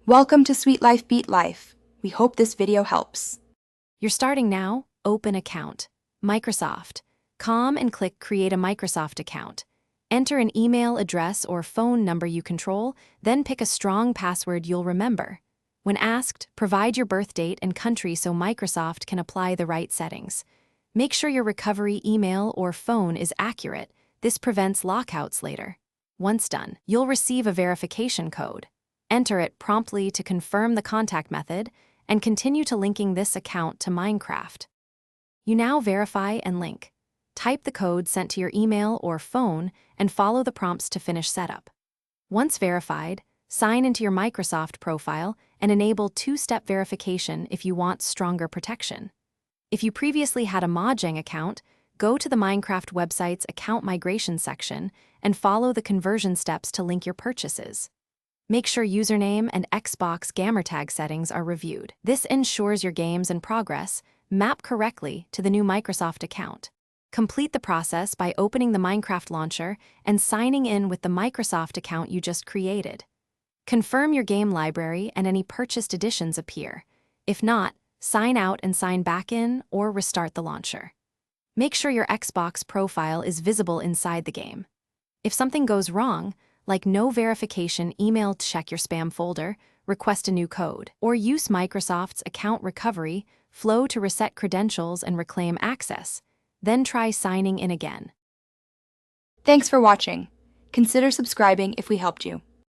Welcome to Sweet Life Beat Life. We hope this video helps. You're starting now? Open account. Microsoft. And click Create a Microsoft account. Enter an email address or phone number you control, then pick a strong password you'll remember. When asked, provide your birth date and country so Microsoft can apply the right settings. Make sure your recovery email or phone is accurate. This prevents lockouts later. Once done, you'll receive a verification code. Enter it promptly to confirm the contact method and continue to linking this account to Minecraft. You now verify and link. Type the code sent to your email or phone and follow the prompts to finish setup. Once verified, sign into your Microsoft profile and enable two-step verification if you want stronger protection. If you previously had a Mojang account, go to the Minecraft website's account migration section and follow the conversion steps to link your purchases. Make sure username and Xbox gamertag settings are reviewed. This ensures your games and progress map correctly to the new Microsoft account. Complete the process by opening the Minecraft launcher and signing in with the Microsoft account you just created. Confirm your game library and any purchased editions appear. If not, sign out and sign back in or restart the launcher. Make sure your Xbox profile is visible inside the game. If something goes wrong, like no verification email, check your spam folder, request a new code, or use Microsoft's account recovery flow to reset credentials and reclaim access. Then try signing in again. Thanks for watching. Consider subscribing if we helped you.